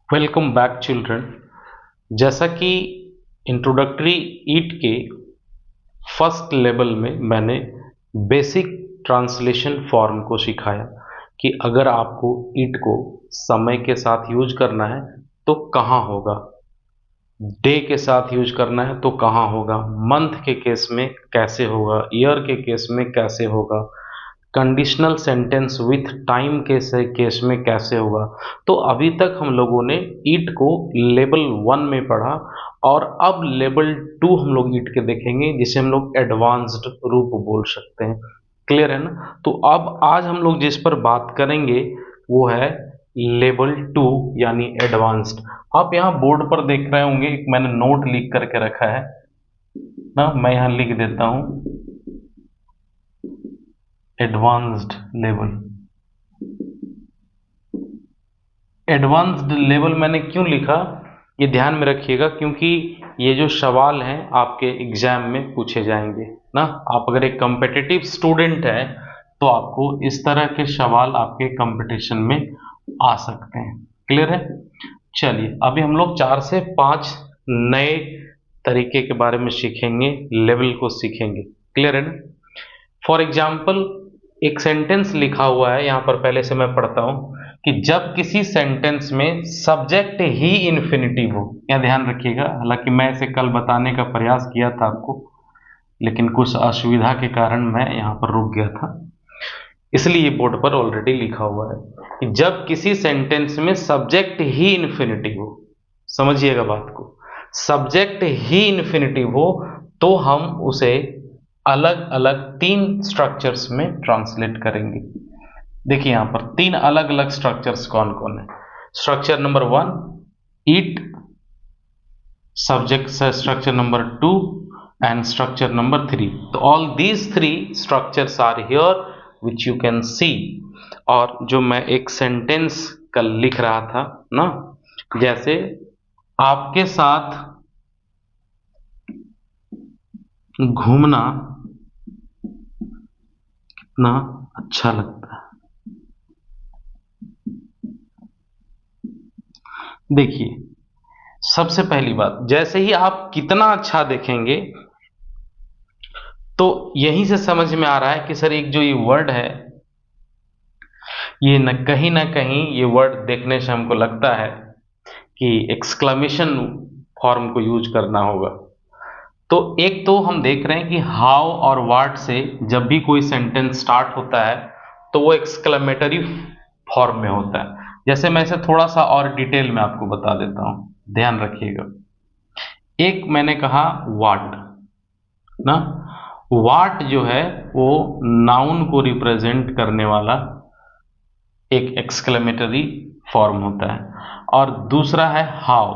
Welcome back children. जैसा कि introductory ईट के फर्स्ट लेवल में मैंने बेसिक ट्रांसलेशन फॉर्म को सिखाया कि अगर आपको ईट को समय के साथ यूज करना है तो कहाँ होगा, डे के साथ यूज करना है तो कहाँ होगा, मंथ के केस में कैसे होगा, ईयर के केस में कैसे होगा, कंडीशनल सेंटेंस विथ टाइम के केस में कैसे होगा। तो अभी तक हम लोगों ने ईट को लेवल 1 में पढ़ा और अब लेवल 2 हम लोग ईट के देखेंगे जिसे हम लोग एडवांस्ड रूप बोल सकते हैं। क्लियर है ना? तो अब आज हम लोग जिस पर बात करेंगे वो है लेवल 2 यानी एडवांस्ड। आप यहाँ बोर्ड पर देख रहे होंगे, एक मैंने नोट लिख करके रखा है ना, मैं यहाँ लिख देता हूँ एडवांस्ड लेवल। एडवांस्ड लेवल मैंने क्यों लिखा ये ध्यान में रखिएगा, क्योंकि ये जो सवाल हैं आपके एग्जाम में पूछे जाएंगे ना। आप अगर एक कम्पिटिटिव स्टूडेंट हैं तो आपको इस तरह के सवाल आपके कंपटीशन में आ सकते हैं। क्लियर है? चलिए अभी हम लोग 4 से 5 नए तरीके के बारे में सीखेंगे, लेवल को सीखेंगे। क्लियर है ना? फॉर एग्जाम्पल एक सेंटेंस लिखा हुआ है यहाँ पर, पहले से मैं पढ़ता हूँ कि जब किसी सेंटेंस में सब्जेक्ट ही इन्फिनिटिव हो। यहाँ ध्यान रखिएगा, हालांकि मैं इसे कल बताने का प्रयास किया था आपको, लेकिन कुछ असुविधा के कारण मैं यहाँ पर रुक गया था, इसलिए बोर्ड पर ऑलरेडी लिखा हुआ है कि जब किसी सेंटेंस में सब्जेक्ट ही इन्फिनिटिव हो। समझिएगा बात को, सब्जेक्ट ही इन्फिनिटिव हो तो हम उसे अलग अलग 3 स्ट्रक्चर्स में ट्रांसलेट करेंगे। देखिए यहाँ पर 3 अलग अलग स्ट्रक्चर्स कौन कौन है। Structure number 1 it, subject structure number 2 and structure number 3। तो all these 3 structures are here which you can see. और जो मैं एक सेंटेंस कल लिख रहा था ना, जैसे आपके साथ घूमना कितना अच्छा लगता है। देखिए सबसे पहली बात, जैसे ही आप कितना अच्छा देखेंगे तो यहीं से समझ में आ रहा है कि सर एक जो ये वर्ड है, ये न कहीं ये वर्ड देखने से हमको लगता है कि एक्सक्लेमेशन फॉर्म को यूज करना होगा। तो एक तो हम देख रहे हैं कि हाउ और व्हाट से जब भी कोई सेंटेंस स्टार्ट होता है तो वो एक्सक्लेमेटरी फॉर्म में होता है। जैसे मैं इसे थोड़ा सा और डिटेल में आपको बता देता हूं, ध्यान रखिएगा। एक मैंने कहा व्हाट ना, व्हाट जो है वो नाउन को रिप्रेजेंट करने वाला एक एक्सक्लेमेटरी फॉर्म होता है। और दूसरा है हाउ,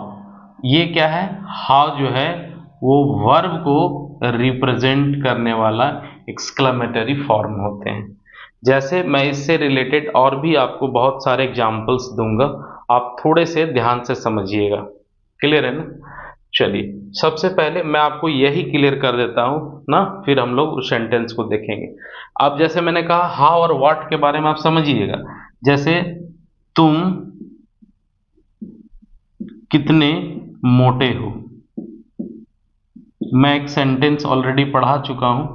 ये क्या है, हाउ जो है वो वर्ब को रिप्रेजेंट करने वाला एक्सक्लेमेटरी फॉर्म होते हैं। जैसे मैं इससे रिलेटेड और भी आपको बहुत सारे एग्जाम्पल्स दूंगा, आप थोड़े से ध्यान से समझिएगा। क्लियर है ना? चलिए सबसे पहले मैं आपको यही क्लियर कर देता हूं ना, फिर हम लोग उस सेंटेंस को देखेंगे। अब जैसे मैंने कहा हाउ और व्हाट के बारे में आप समझिएगा। जैसे तुम कितने मोटे हो, मैं एक सेंटेंस ऑलरेडी पढ़ा चुका हूं,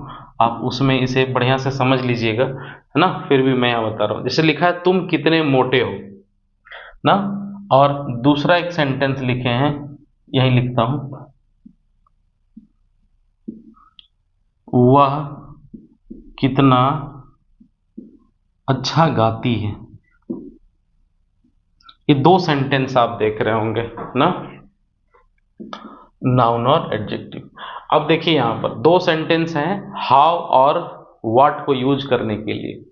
आप उसमें इसे बढ़िया से समझ लीजिएगा, है ना। फिर भी मैं यहाँ बता रहा हूं, जैसे लिखा है तुम कितने मोटे हो ना, और दूसरा एक सेंटेंस लिखे हैं, यही लिखता हूं, वह कितना अच्छा गाती है। ये 2 सेंटेंस आप देख रहे होंगे ना, नाउन और एडजेक्टिव। अब देखिए यहां पर 2 सेंटेंस हैं हाउ और व्हाट को यूज करने के लिए।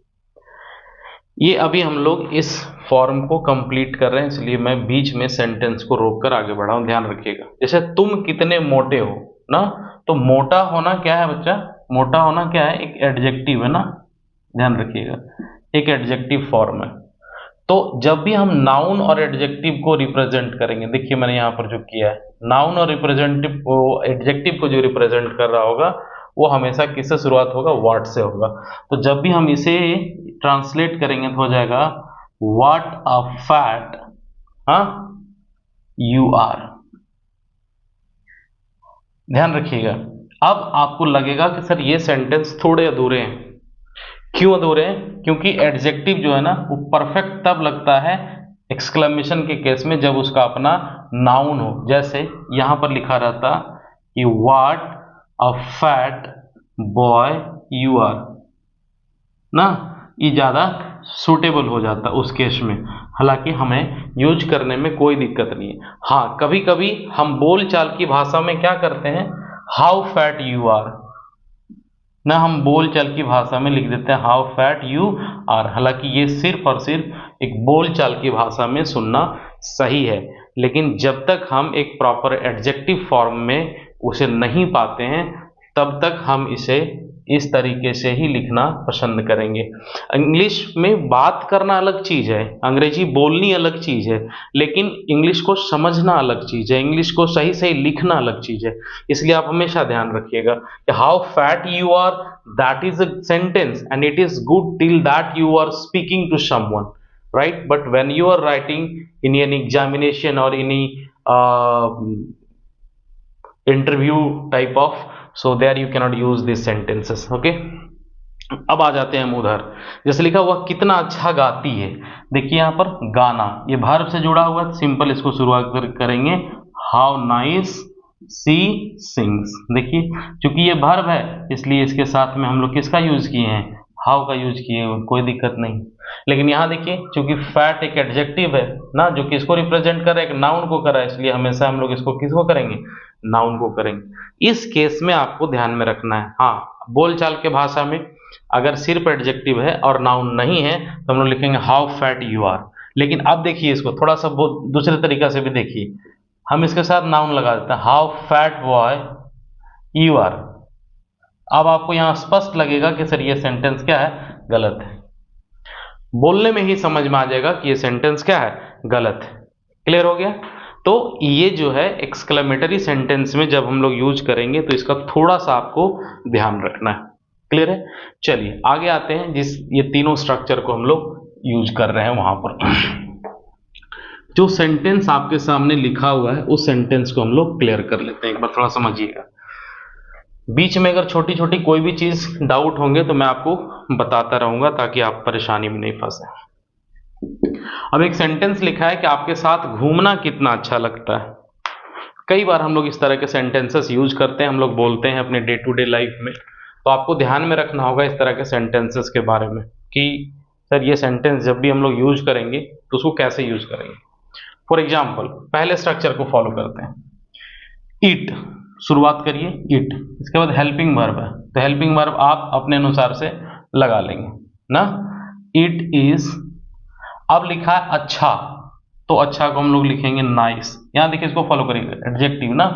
ये अभी हम लोग इस फॉर्म को कंप्लीट कर रहे हैं, इसलिए मैं बीच में सेंटेंस को रोककर आगे बढ़ा हूं, ध्यान रखिएगा। जैसे तुम कितने मोटे हो ना, तो मोटा होना क्या है बच्चा, मोटा होना क्या है, एक एडजेक्टिव है ना, ध्यान रखिएगा, एक एडजेक्टिव फॉर्म है। तो जब भी हम नाउन और एडजेक्टिव को रिप्रेजेंट करेंगे, देखिए मैंने यहां पर जो किया है, नाउन और रिप्रेजेंटिव को, एडजेक्टिव को जो रिप्रेजेंट कर रहा होगा वो हमेशा किससे शुरुआत होगा, व्हाट से होगा। तो जब भी हम इसे ट्रांसलेट करेंगे तो हो जाएगा व्हाट अ फैट, हाँ, यू आर। ध्यान रखिएगा। अब आपको लगेगा कि सर ये सेंटेंस थोड़े अधूरे हैं। क्यों अधूरे हैं? क्योंकि एडजेक्टिव जो है ना वो परफेक्ट तब लगता है एक्सक्लेमेशन के केस में जब उसका अपना नाउन हो। जैसे यहां पर लिखा रहता कि what a fat boy you are ना, ये ज्यादा सूटेबल हो जाता उस केस में। हालांकि हमें यूज करने में कोई दिक्कत नहीं है। हाँ, कभी कभी हम बोल चाल की भाषा में क्या करते हैं, हाउ फैट यू आर ना, हम बोल चाल की भाषा में लिख देते हैं हाउ फैट यू आर। हालांकि ये सिर्फ और सिर्फ एक बोल चाल की भाषा में सुनना सही है, लेकिन जब तक हम एक प्रॉपर एडजेक्टिव फॉर्म में उसे नहीं पाते हैं तब तक हम इसे इस तरीके से ही लिखना पसंद करेंगे। इंग्लिश में बात करना अलग चीज है, अंग्रेजी बोलनी अलग चीज है, लेकिन इंग्लिश को समझना अलग चीज है, इंग्लिश को सही सही लिखना अलग चीज है। इसलिए आप हमेशा ध्यान रखिएगा कि how fat you are, that is a sentence and it is good till that you are speaking to someone, right? But when you are writing in an examination or any interview type of, so there you cannot use these sentences, okay? अब आ जाते हैं हम उधर। जैसे लिखा हुआ कितना अच्छा गाती है, देखिए यहाँ पर गाना ये वर्ब से जुड़ा हुआ है। सिंपल इसको शुरुआत करेंगे हाउ नाइस सी सिंग्स। देखिए चूंकि ये वर्ब है इसलिए इसके साथ में हम लोग किसका यूज किए हैं, हाउ का यूज किए हुए, कोई दिक्कत नहीं। लेकिन यहाँ देखिए चूंकि फैट एक एडजेक्टिव है ना, जो कि इसको रिप्रेजेंट कर रहा है, एक नाउन को कर रहा है, इसलिए हमेशा हम लोग इसको किसको करेंगे, नाउन को करेंगे। इस केस में आपको ध्यान में रखना है, हाँ बोलचाल के भाषा में अगर सिर्फ एडजेक्टिव है और नाउन नहीं है तो हम लोग लिखेंगे हाउ फैट यू आर। लेकिन अब देखिए इसको थोड़ा सा दूसरे तरीका से भी देखिए, हम इसके साथ नाउन लगा देते हैं how fat boy you are. अब आपको यहां स्पष्ट लगेगा कि सर ये सेंटेंस क्या है, गलत है। बोलने में ही समझ में आ जाएगा कि ये सेंटेंस क्या है, गलत है। क्लियर हो गया? तो ये जो है एक्सक्लेमेटरी सेंटेंस में जब हम लोग यूज करेंगे तो इसका थोड़ा सा आपको ध्यान रखना है। क्लियर है? चलिए आगे आते हैं, जिस ये तीनों स्ट्रक्चर को हम लोग यूज कर रहे हैं वहां पर। जो सेंटेंस आपके सामने लिखा हुआ है उस सेंटेंस को हम लोग क्लियर कर लेते हैं, एक बार थोड़ा समझिएगा। बीच में अगर छोटी छोटी कोई भी चीज डाउट होंगे तो मैं आपको बताता रहूंगा ताकि आप परेशानी में नहीं फंसे। अब एक सेंटेंस लिखा है कि आपके साथ घूमना कितना अच्छा लगता है। कई बार हम लोग इस तरह के सेंटेंसेस यूज करते हैं, हम लोग बोलते हैं अपने डे टू डे लाइफ में। तो आपको ध्यान में रखना होगा इस तरह के सेंटेंसेस के बारे में कि सर ये सेंटेंस जब भी हम लोग यूज करेंगे तो उसको कैसे यूज करेंगे। फॉर एग्जाम्पल पहले स्ट्रक्चर को फॉलो करते हैं, इट, शुरुआत करिए इट, इसके बाद हेल्पिंग वर्ब है तो हेल्पिंग वर्ब आप अपने अनुसार से लगा लेंगे ना। इट इज, अब लिखा है अच्छा तो अच्छा को हम लोग लिखेंगे नाइस। यहां देखिए इसको फॉलो करिएगा, एडजेक्टिव ना,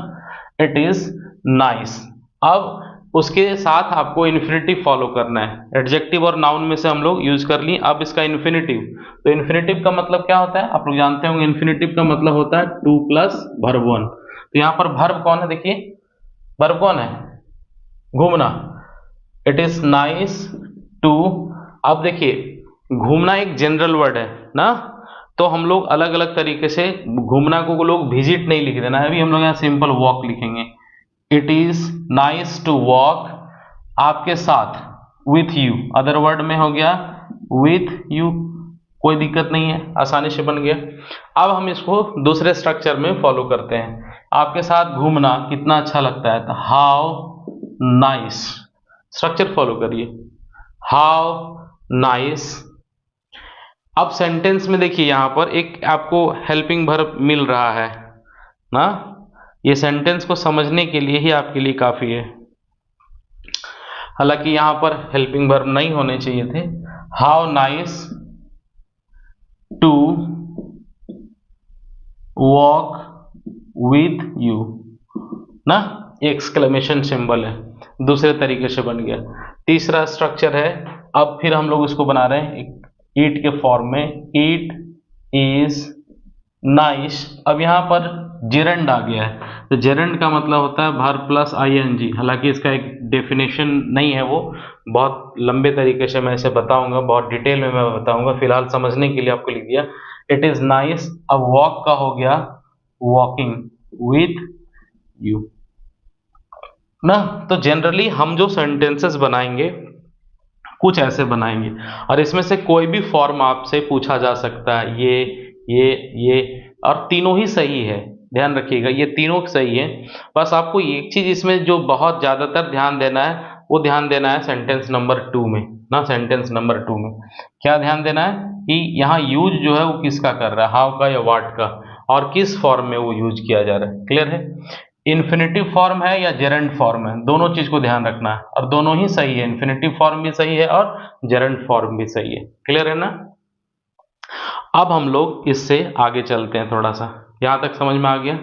इट इज नाइस। अब उसके साथ आपको इन्फिनेटिव फॉलो करना है, एडजेक्टिव और नाउन में से हम लोग यूज कर लिए। अब इसका इन्फिनेटिव, तो इन्फिनेटिव का मतलब क्या होता है आप लोग जानते होंगे, इन्फिनेटिव का मतलब होता है टू प्लस वर्ब वन। तो यहां पर वर्ब कौन है, देखिए वर्ब कौन है, घूमना, इट इज नाइस टू। अब देखिए घूमना एक जनरल वर्ड है ना, तो हम लोग अलग अलग तरीके से घूमना को लोग विजिट नहीं लिख देना है, अभी हम लोग यहाँ सिंपल वॉक लिखेंगे। It is nice to walk आपके साथ, विथ यू, अदर वर्ड में हो गया विथ यू, कोई दिक्कत नहीं है, आसानी से बन गया। अब हम इसको दूसरे स्ट्रक्चर में फॉलो करते हैं, आपके साथ घूमना कितना अच्छा लगता है, तो हाउ नाइस, स्ट्रक्चर फॉलो करिए, हाउ नाइस। अब सेंटेंस में देखिए यहां पर एक आपको हेल्पिंग वर्ब मिल रहा है ना, ये सेंटेंस को समझने के लिए ही आपके लिए काफी है। हालांकि यहां पर हेल्पिंग वर्ब नहीं होने चाहिए थे। How nice to walk with you ना, एक्सक्लेमेशन सिंबल है, दूसरे तरीके से बन गया। तीसरा स्ट्रक्चर है, अब फिर हम लोग इसको बना रहे हैं ईट के फॉर्म में, इट इज नाइस। अब यहां पर जेरेंड आ गया है, तो जेरेंड का मतलब होता है वर्ब प्लस आईएनजी। हालांकि इसका एक डेफिनेशन नहीं है, वो बहुत लंबे तरीके से मैं इसे बताऊंगा, बहुत डिटेल में मैं बताऊंगा, फिलहाल समझने के लिए आपको लिख दिया इट इज नाइस। अब वॉक का हो गया वॉकिंग विथ यू ना। तो जनरली हम जो सेंटेंसेस बनाएंगे कुछ ऐसे बनाएंगे, और इसमें से कोई भी फॉर्म आपसे पूछा जा सकता है, ये और तीनों ही सही है, ध्यान रखिएगा ये तीनों सही है। बस आपको एक चीज इसमें जो बहुत ज्यादातर ध्यान देना है, वो ध्यान देना है सेंटेंस नंबर 2 में ना। सेंटेंस नंबर 2 में क्या ध्यान देना है कि यहाँ यूज जो है वो किसका कर रहा है, हाउ का या व्हाट का, और किस फॉर्म में वो यूज किया जा रहा है। क्लियर है? इन्फिनेटिव फॉर्म है या जेरंड फॉर्म है, दोनों चीज को ध्यान रखना है, और दोनों ही सही है, इन्फिनेटिव फॉर्म भी सही है और जेरंड फॉर्म भी सही है। क्लियर है ना? अब हम लोग इससे आगे चलते हैं, थोड़ा सा यहां तक समझ में आ गया?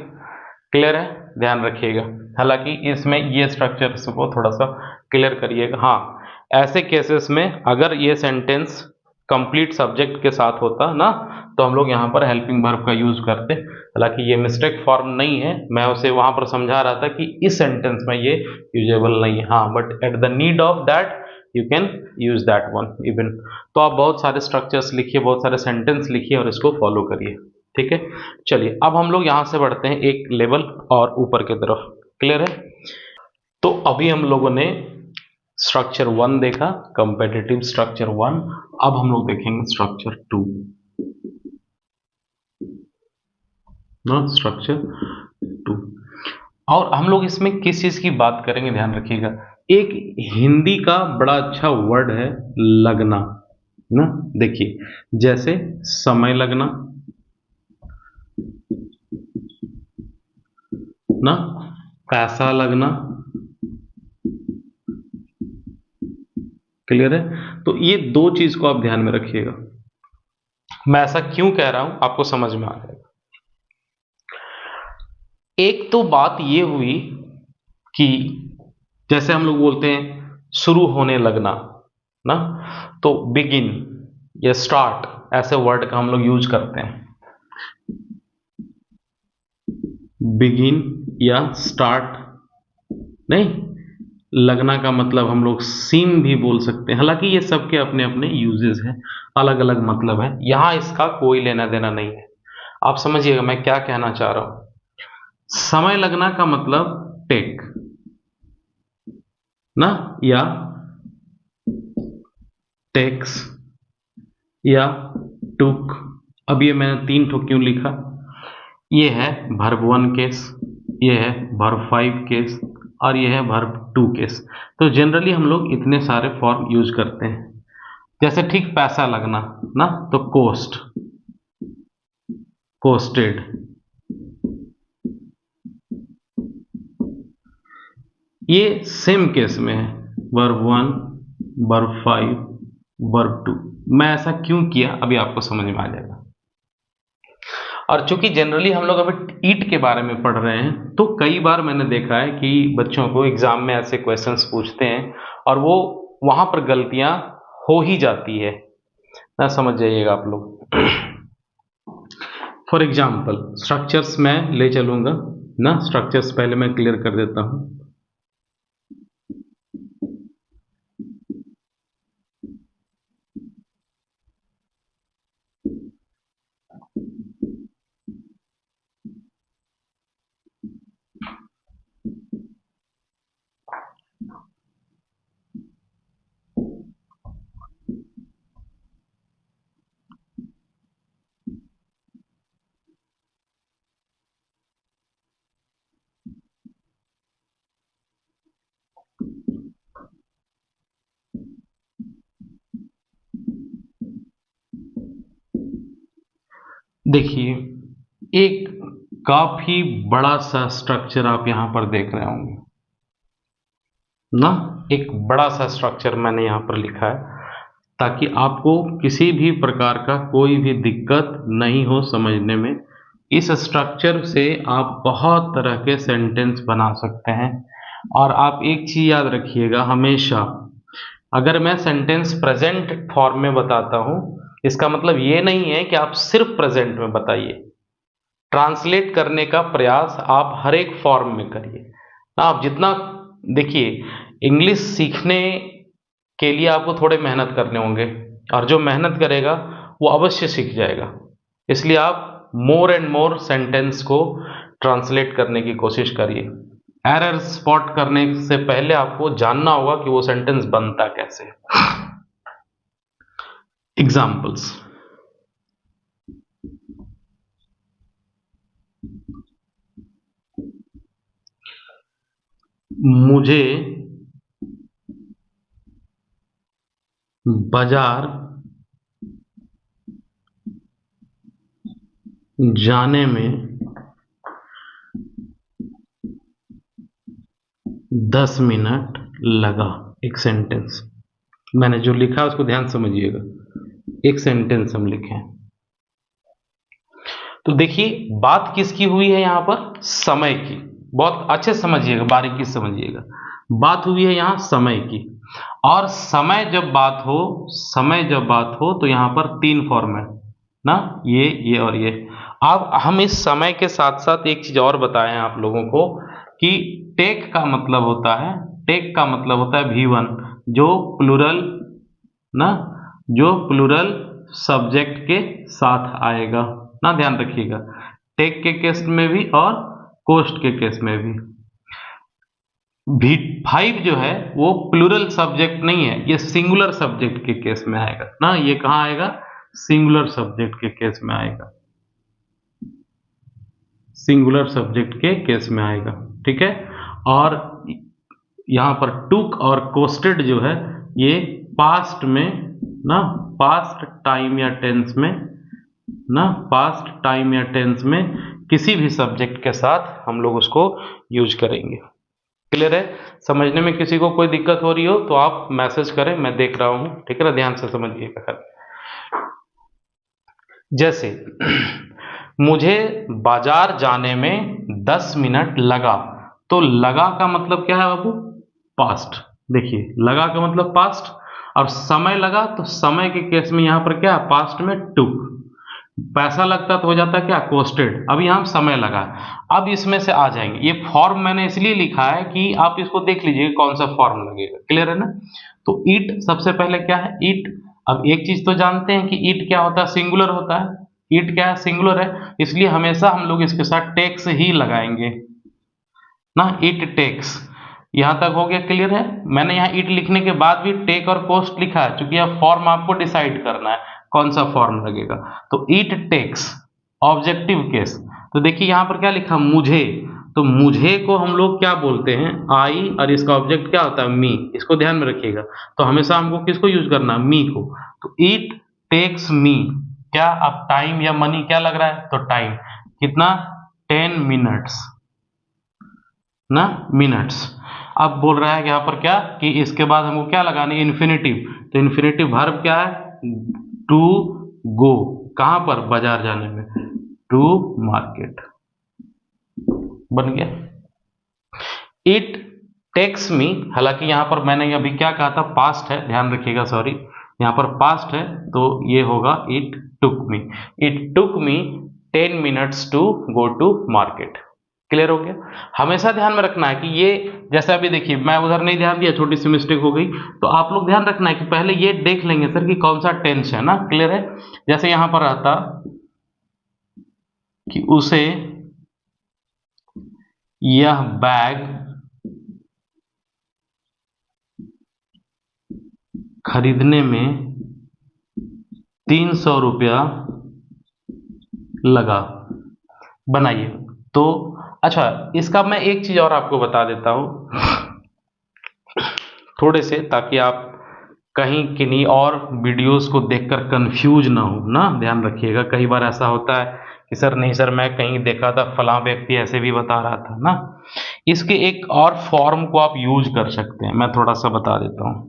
क्लियर है? ध्यान रखिएगा, हालांकि इसमें ये स्ट्रक्चर्स को थोड़ा सा क्लियर करिएगा। हाँ, ऐसे केसेस में अगर ये सेंटेंस कंप्लीट सब्जेक्ट के साथ होता ना, तो हम लोग यहाँ पर हेल्पिंग वर्ब का यूज करते। हालांकि ये मिस्टेक फॉर्म नहीं है, मैं उसे वहां पर समझा रहा था कि इस सेंटेंस में ये यूजेबल नहीं है। हाँ, but at the need of that you can use that one even. तो आप बहुत सारे स्ट्रक्चर्स लिखिए, बहुत सारे सेंटेंस लिखिए और इसको फॉलो करिए। ठीक है, चलिए अब हम लोग यहां से बढ़ते हैं एक लेवल और ऊपर की तरफ। क्लियर है? तो अभी हम लोगों ने स्ट्रक्चर 1 देखा, कंपेटिटिव स्ट्रक्चर 1। अब हम लोग देखेंगे स्ट्रक्चर 2 ना, स्ट्रक्चर 2। और हम लोग इसमें किस चीज की बात करेंगे, ध्यान रखिएगा। एक हिंदी का बड़ा अच्छा वर्ड है लगना ना। देखिए, जैसे समय लगना ना, पैसा लगना। क्लियर है? तो ये दो चीज को आप ध्यान में रखिएगा। मैं ऐसा क्यों कह रहा हूं आपको समझ में आ जाएगा। एक तो बात ये हुई कि जैसे हम लोग बोलते हैं शुरू होने लगना ना, तो बिगिन या स्टार्ट ऐसे वर्ड का हम लोग यूज करते हैं। बिगिन या स्टार्ट नहीं, लगना का मतलब हम लोग सीन भी बोल सकते हैं। हालांकि ये सबके अपने अपने यूजेस हैं, अलग अलग मतलब है, यहां इसका कोई लेना देना नहीं है। आप समझिएगा मैं क्या कहना चाह रहा हूं। समय लगना का मतलब टेक ना, या टेक्स या टुक। अब ये मैंने 3 ठो क्यों लिखा, ये है वर्ब 1 केस, ये है वर्ब 5 केस, और ये है वर्ब 2 केस। तो जनरली हम लोग इतने सारे फॉर्म यूज करते हैं। जैसे ठीक पैसा लगना ना, तो कोस्ट, कोस्टेड। ये सेम केस में है, वर्ब 1, वर्ब 5, वर्ब 2। मैं ऐसा क्यों किया अभी आपको समझ में आ जाएगा। और चूंकि जनरली हम लोग अभी ईट के बारे में पढ़ रहे हैं, तो कई बार मैंने देखा है कि बच्चों को एग्जाम में ऐसे क्वेश्चंस पूछते हैं और वो वहां पर गलतियां हो ही जाती है ना, समझ जाइएगा आप लोग। फॉर एग्जाम्पल स्ट्रक्चर्स मैं ले चलूंगा ना, स्ट्रक्चर्स पहले मैं क्लियर कर देता हूं। देखिए, एक काफी बड़ा सा स्ट्रक्चर आप यहां पर देख रहे होंगे ना। एक बड़ा सा स्ट्रक्चर मैंने यहां पर लिखा है ताकि आपको किसी भी प्रकार का कोई भी दिक्कत नहीं हो समझने में। इस स्ट्रक्चर से आप बहुत तरह के सेंटेंस बना सकते हैं। और आप एक चीज याद रखिएगा हमेशा, अगर मैं सेंटेंस प्रेजेंट फॉर्म में बताता हूं, इसका मतलब ये नहीं है कि आप सिर्फ प्रेजेंट में बताइए। ट्रांसलेट करने का प्रयास आप हर एक फॉर्म में करिए ना। आप जितना देखिए, इंग्लिश सीखने के लिए आपको थोड़े मेहनत करने होंगे, और जो मेहनत करेगा वो अवश्य सीख जाएगा। इसलिए आप मोर एंड मोर सेंटेंस को ट्रांसलेट करने की कोशिश करिए। एरर स्पॉट करने से पहले आपको जानना होगा कि वो सेंटेंस बनता कैसे। एग्जाम्पल्स, मुझे बाजार जाने में 10 मिनट लगा। एक सेंटेंस मैंने जो लिखा उसको ध्यान समझिएगा, एक सेंटेंस हम लिखे। तो देखिए बात किसकी हुई है यहां पर, समय की। बहुत अच्छे समझिएगा, बारीकी से समझिएगा। बात हुई है यहां समय की, और समय जब बात हो तो यहां पर 3 फॉर्म है ना, ये और ये। अब हम इस समय के साथ साथ एक चीज और बताएं आप लोगों को कि टेक का मतलब होता है V1, जो प्लूरल ना, जो प्लूरल सब्जेक्ट के साथ आएगा ना, ध्यान रखिएगा। टेक के केस में भी और कोस्ट के केस में भी। V5 जो है वो प्लूरल सब्जेक्ट नहीं है, ये सिंगुलर सब्जेक्ट के केस में आएगा ना। ये कहां आएगा, सिंगुलर सब्जेक्ट के केस में आएगा, सिंगुलर सब्जेक्ट के केस में आएगा, ठीक है। और यहां पर टुक और कोस्टेड जो है ये पास्ट में ना, पास्ट टाइम या टेंस में ना, पास्ट टाइम या टेंस में किसी भी सब्जेक्ट के साथ हम लोग उसको यूज करेंगे। क्लियर है? समझने में किसी को कोई दिक्कत हो रही हो तो आप मैसेज करें, मैं देख रहा हूं, ठीक है ना। ध्यान से समझिएगा। जैसे मुझे बाजार जाने में 10 मिनट लगा, तो लगा का मतलब क्या है बाबू, पास्ट। देखिए लगा का मतलब पास्ट, और समय लगा तो समय के केस में यहां पर क्या, पास्ट में टुक। पैसा लगता तो हो जाता क्या, कोस्टेड। अब यहां समय लगा। अब इसमें से आ जाएंगे, ये फॉर्म मैंने इसलिए लिखा है कि आप इसको देख लीजिए कौन सा फॉर्म लगेगा। क्लियर है ना। तो ईट सबसे पहले क्या है, ईट। अब एक चीज तो जानते हैं कि ईट क्या होता है, सिंगुलर होता है। ईट क्या है, सिंगुलर है, इसलिए हमेशा हम लोग इसके साथ टेक्स ही लगाएंगे ना। इट टेक्स, यहां तक हो गया। क्लियर है। मैंने यहां इट लिखने के बाद भी टेक और कोस्ट लिखा है, क्योंकि यह फॉर्म आपको डिसाइड करना है कौन सा फॉर्म लगेगा। तो इट टेक्स ऑब्जेक्टिव केस। तो देखिए यहां पर क्या लिखा, मुझे। तो मुझे को हम लोग क्या बोलते हैं, आई, और इसका ऑब्जेक्ट क्या होता है, मी। इसको ध्यान में रखिएगा। तो हमेशा हमको किसको यूज करना है, मी को। तो इट टेक्स मी, क्या अब टाइम या मनी क्या लग रहा है, तो टाइम कितना, 10 मिनट्स ना, मिनट्स। अब बोल रहा है यहाँ पर क्या कि इसके बाद हमको क्या लगाना है, इन्फिनेटिव। तो इन्फिनेटिव वर्ब क्या है, टू गो। कहां पर, बाजार जाने में, टू मार्केट। बन गया। इट टेक्स मी, हालांकि यहां पर मैंने अभी क्या कहा था, पास्ट है, ध्यान रखिएगा, सॉरी, यहां पर पास्ट है तो ये होगा it took me. It took me 10 minutes to go to market. Clear हो गया। हमेशा ध्यान में रखना है कि ये, जैसे अभी देखिए मैं उधर नहीं ध्यान दिया, छोटी सी मिस्टेक हो गई, तो आप लोग ध्यान रखना है कि पहले ये देख लेंगे सर कि कौन सा टेंस है ना। क्लियर है। जैसे यहां पर रहता कि उसे यह बैग खरीदने में 300 रुपया लगा। बनाइए। तो अच्छा, इसका मैं एक चीज और आपको बता देता हूं थोड़े से, ताकि आप कहीं किन्हीं और वीडियोस को देखकर कंफ्यूज ना हो ना। ध्यान रखिएगा, कई बार ऐसा होता है कि सर नहीं सर, मैं कहीं देखा था फलां व्यक्ति ऐसे भी बता रहा था ना। इसके एक और फॉर्म को आप यूज कर सकते हैं, मैं थोड़ा सा बता देता हूं।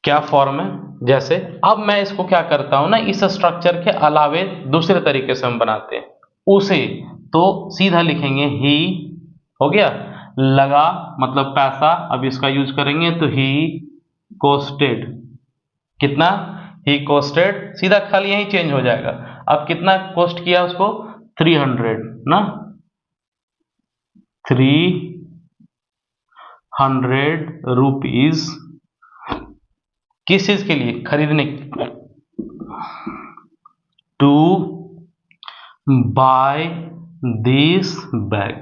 क्या फॉर्म है, जैसे अब मैं इसको क्या करता हूं ना, इस स्ट्रक्चर के अलावे दूसरे तरीके से हम बनाते हैं। उसे तो सीधा लिखेंगे ही, हो गया। लगा मतलब पैसा, अब इसका यूज करेंगे तो ही कोस्टेड। कितना, ही कोस्टेड, सीधा खाली यही चेंज हो जाएगा। अब कितना कोस्ट किया उसको, 300 ना, 300 रुपीज किस चीज के लिए? खरीदने, टू बाय दिस बैग।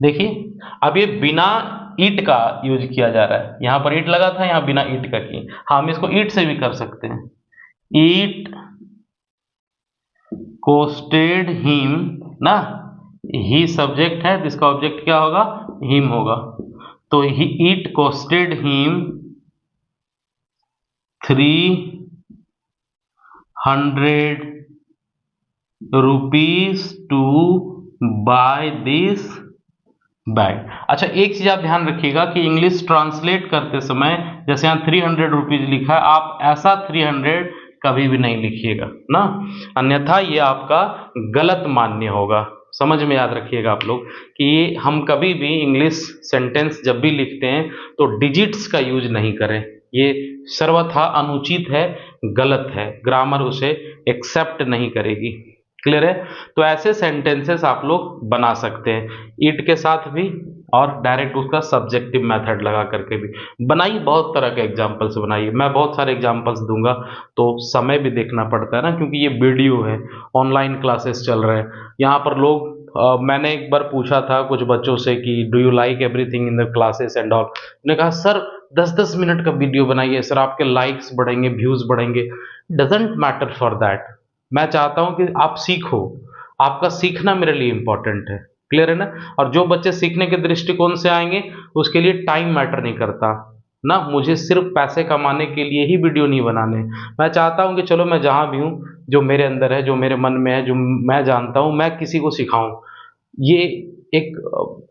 देखिए अब ये बिना ईट का यूज किया जा रहा है, यहां पर ईट लगा था, यहां बिना ईट का किए। हाँ, हम इसको ईट से भी कर सकते हैं। ईट कोस्टेड हिम ना, ही सब्जेक्ट है, जिसका ऑब्जेक्ट क्या होगा? हिम होगा। तो he it costed him 300 rupees to buy this bag. अच्छा, एक चीज आप ध्यान रखिएगा कि इंग्लिश ट्रांसलेट करते समय जैसे यहाँ 300 रुपीज लिखा है, आप ऐसा 300 कभी भी नहीं लिखिएगा ना, अन्यथा ये आपका गलत मान्य होगा। समझ में याद रखिएगा आप लोग कि ये हम कभी भी इंग्लिश सेंटेंस जब भी लिखते हैं तो डिजिट्स का यूज नहीं करें, ये सर्वथा अनुचित है, गलत है, ग्रामर उसे एक्सेप्ट नहीं करेगी। क्लियर है? तो ऐसे सेंटेंसेस आप लोग बना सकते हैं इट के साथ भी, और डायरेक्ट उसका सब्जेक्टिव मेथड लगा करके भी बनाइए। बहुत तरह के एग्जांपल्स बनाइए, मैं बहुत सारे एग्जांपल्स दूंगा, तो समय भी देखना पड़ता है ना, क्योंकि ये वीडियो है, ऑनलाइन क्लासेस चल रहे हैं यहाँ पर लोग। मैंने एक बार पूछा था कुछ बच्चों से कि do you like everything in the classes and all, उन्होंने कहा सर 10-10 मिनट का वीडियो बनाइए सर, आपके लाइक्स बढ़ेंगे, व्यूज बढ़ेंगे। डजेंट मैटर फॉर दैट, मैं चाहता हूं कि आप सीखो, आपका सीखना मेरे लिए इंपॉर्टेंट है। क्लियर है ना? और जो बच्चे सीखने के दृष्टिकोण से आएंगे उसके लिए टाइम मैटर नहीं करता ना, मुझे सिर्फ पैसे कमाने के लिए ही वीडियो नहीं बनाने। मैं चाहता हूं कि चलो मैं जहां भी हूं, जो मेरे अंदर है, जो मेरे मन में है, जो मैं जानता हूं, मैं किसी को सिखाऊं। ये एक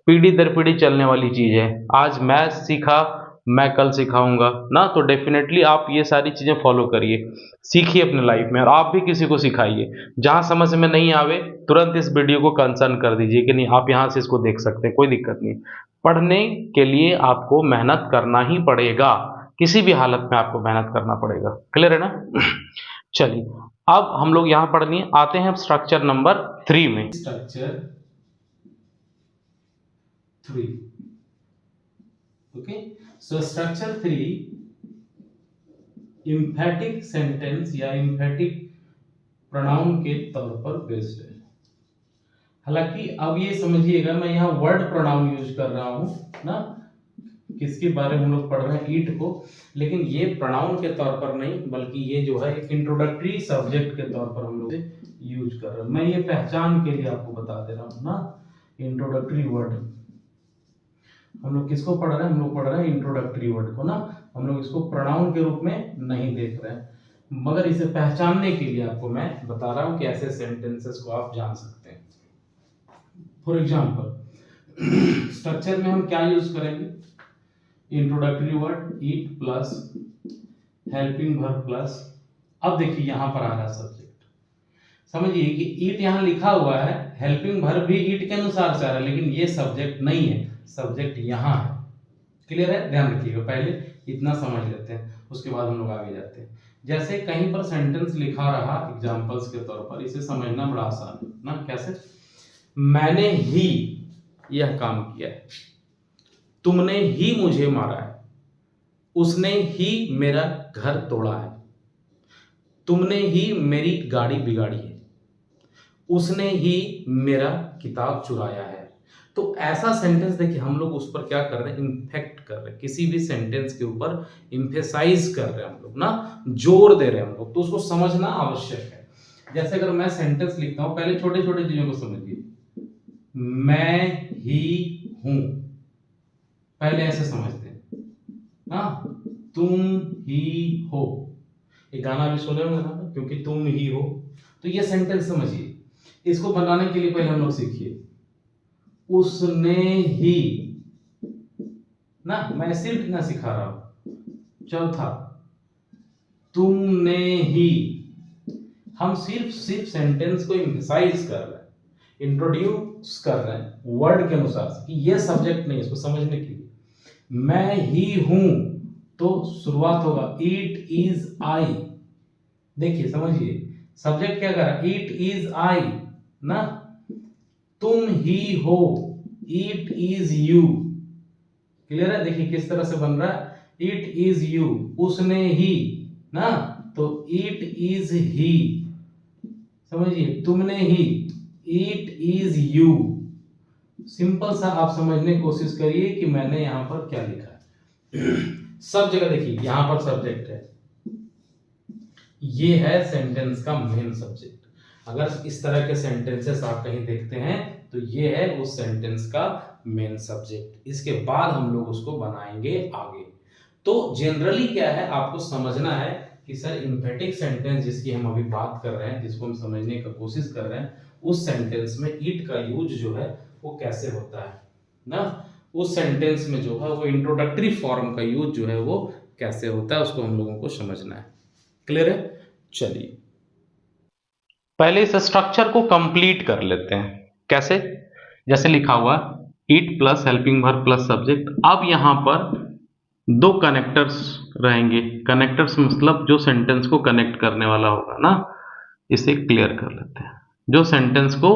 पीढ़ी दर पीढ़ी चलने वाली चीज है। आज मैं सीखा, मैं कल सिखाऊंगा ना, तो डेफिनेटली आप ये सारी चीजें फॉलो करिए, सीखिए अपने लाइफ में, और आप भी किसी को सिखाइए। जहां समझ में नहीं आवे तुरंत इस वीडियो को कंसर्न कर दीजिए कि नहीं, आप यहां से इसको देख सकते हैं, कोई दिक्कत नहीं। पढ़ने के लिए आपको मेहनत करना ही पड़ेगा, किसी भी हालत में आपको मेहनत करना पड़ेगा। क्लियर है ना? चलिए, अब हम लोग यहां पढ़ लिए, आते हैं स्ट्रक्चर नंबर 3 में। Structure 3, okay. So structure 3 emphatic sentence या इम्फेटिक प्रोनाउन के तौर पर बेस्ड है। हालांकि अब ये समझिएगा मैं यहाँ वर्ड प्रोनाउन यूज कर रहा हूं ना, किसके बारे में हम लोग पढ़ रहे हैं? ईट को। लेकिन ये प्रोनाउन के तौर पर नहीं, बल्कि ये जो है एक इंट्रोडक्टरी सब्जेक्ट के तौर पर हम लोग यूज कर रहे हैं। मैं ये पहचान के लिए आपको बता दे रहा हूं ना, इंट्रोडक्टरी वर्ड हम लोग किसको पढ़ रहे हैं? हम लोग पढ़ रहे हैं इंट्रोडक्टरी वर्ड को ना, हम लोग इसको प्रोनाउन के रूप में नहीं देख रहे हैं, मगर इसे पहचानने के लिए आपको मैं बता रहा हूं कि ऐसे सेंटेंसेस को आप जान सकते हैं। फॉर एग्जाम्पल स्ट्रक्चर में हम क्या यूज करेंगे? इंट्रोडक्टरी वर्ड ईट प्लस हेल्पिंग वर्ब प्लस, अब देखिए यहां पर आ रहा है सब्जेक्ट। समझिए कि ईट यहां लिखा हुआ है, हेल्पिंग वर्ब भी ईट के अनुसार से आ रहा है, लेकिन ये सब्जेक्ट नहीं है, सब्जेक्ट यहां है। क्लियर है? ध्यान रखिएगा, पहले इतना समझ लेते हैं, उसके बाद हम लोग आगे जाते हैं। जैसे कहीं पर सेंटेंस लिखा रहा एग्जांपल्स के तौर पर, इसे समझना बड़ा आसान है ना। कैसे? मैंने ही यह काम किया है, तुमने ही मुझे मारा है, उसने ही मेरा घर तोड़ा है, तुमने ही मेरी गाड़ी बिगाड़ी है, उसने ही मेरा किताब चुराया है। तो ऐसा सेंटेंस देखिए हम लोग उस पर क्या कर रहे हैं? इम्फेक्ट कर रहे हैं, किसी भी सेंटेंस के ऊपर इम्फेसाइज कर रहे हैं हम लोग ना, जोर दे रहे हैं हम लोग, तो उसको समझना आवश्यक है। जैसे अगर मैं सेंटेंस लिखता हूं, पहले छोटे छोटे चीजों को समझिए। मैं ही हूं, पहले ऐसे समझते हैं हाँ, तुम ही हो, एक गाना भी सुने होंगे ना, क्योंकि तुम ही हो। तो ये सेंटेंस समझिए, इसको बनाने के लिए पहले हम लोग सीखिए उसने ही ना, मैं सिर्फ इतना सिखा रहा हूं। चौथा, तुमने ही, हम सिर्फ सेंटेंस को एम्फसाइज कर रहे हैं, इंट्रोड्यूस कर रहे हैं वर्ड के अनुसार से कि ये सब्जेक्ट नहीं, इसको समझने के लिए। मैं ही हूं, तो शुरुआत होगा इट इज आई। देखिए समझिए, सब्जेक्ट क्या कर रहा है? इट इज आई ना। तुम ही हो, इट इज यू। क्लियर है? देखिए किस तरह से बन रहा है, इट इज यू, उसने ही ना, तो इट इज ही, समझिए तुमने ही, इट इज यू। सिंपल सा आप समझने की कोशिश करिए कि मैंने यहां पर क्या लिखा है। सब जगह देखिए यहां पर सब्जेक्ट है, ये है सेंटेंस का मेन सब्जेक्ट। अगर इस तरह के सेंटेंसेस आप कहीं देखते हैं तो ये है उस सेंटेंस का मेन सब्जेक्ट। इसके बाद हम लोग उसको बनाएंगे आगे। तो जनरली क्या है आपको समझना है कि सर एम्फेटिक सेंटेंस जिसकी हम अभी बात कर रहे हैं, जिसको हम समझने की कोशिश कर रहे हैं, उस सेंटेंस में इट का यूज जो है वो कैसे होता है ना, उस सेंटेंस में जो है वो इंट्रोडक्टरी फॉर्म का यूज जो है वो कैसे होता है, उसको हम लोगों को समझना है। क्लियर है? चलिए पहले इस स्ट्रक्चर को कंप्लीट कर लेते हैं। कैसे? जैसे लिखा हुआ it plus helping verb plus subject. अब यहां पर दो कनेक्टर्स रहेंगे। कनेक्टर्स मतलब जो सेंटेंस को कनेक्ट करने वाला होगा ना, इसे क्लियर कर लेते हैं। जो सेंटेंस को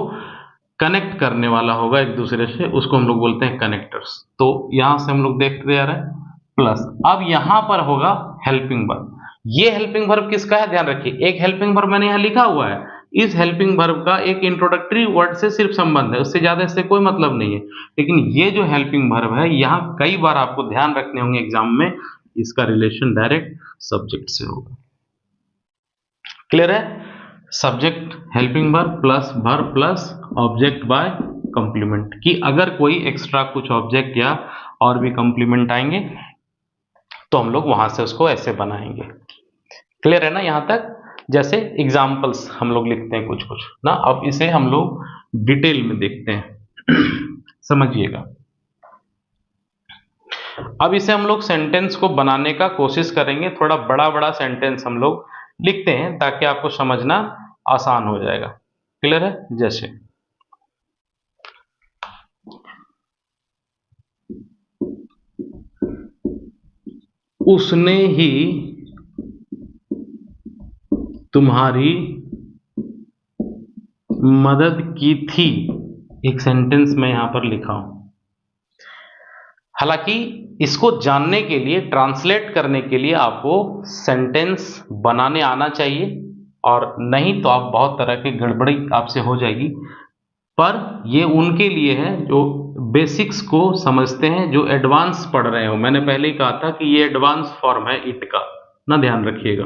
कनेक्ट करने वाला होगा एक दूसरे से उसको हम लोग बोलते हैं कनेक्टर्स। तो यहां से हम लोग देखते आ रहे हैं प्लस। अब यहां पर होगा हेल्पिंग वर्ब। ये हेल्पिंग वर्ब किसका है ध्यान रखिए, एक हेल्पिंग वर्ब मैंने यहां लिखा हुआ है, इस हेल्पिंग वर्ब का एक इंट्रोडक्टरी वर्ड से सिर्फ संबंध है, उससे ज्यादा इससे कोई मतलब नहीं है। लेकिन ये जो हेल्पिंग वर्ब है यहां कई बार आपको ध्यान रखने होंगे एग्जाम में, इसका रिलेशन डायरेक्ट सब्जेक्ट से होगा। क्लियर है? Subject helping verb plus object bye complement, कि अगर कोई एक्स्ट्रा कुछ ऑब्जेक्ट या और भी कंप्लीमेंट आएंगे तो हम लोग वहां से उसको ऐसे बनाएंगे। क्लियर है ना यहां तक? जैसे एग्जाम्पल्स हम लोग लिखते हैं कुछ कुछ ना, अब इसे हम लोग डिटेल में देखते हैं। समझिएगा। अब इसे हम लोग सेंटेंस को बनाने का कोशिश करेंगे, थोड़ा बड़ा बड़ा सेंटेंस हम लोग लिखते हैं ताकि आपको समझना आसान हो जाएगा। क्लियर है? जैसे उसने ही तुम्हारी मदद की थी, एक सेंटेंस में यहां पर लिखा हूं। हालांकि इसको जानने के लिए, ट्रांसलेट करने के लिए आपको सेंटेंस बनाने आना चाहिए, और नहीं तो आप बहुत तरह की गड़बड़ी आपसे हो जाएगी। पर ये उनके लिए है जो बेसिक्स को समझते हैं, जो एडवांस पढ़ रहे हो। मैंने पहले ही कहा था कि ये एडवांस फॉर्म है इट का ना, ध्यान रखिएगा।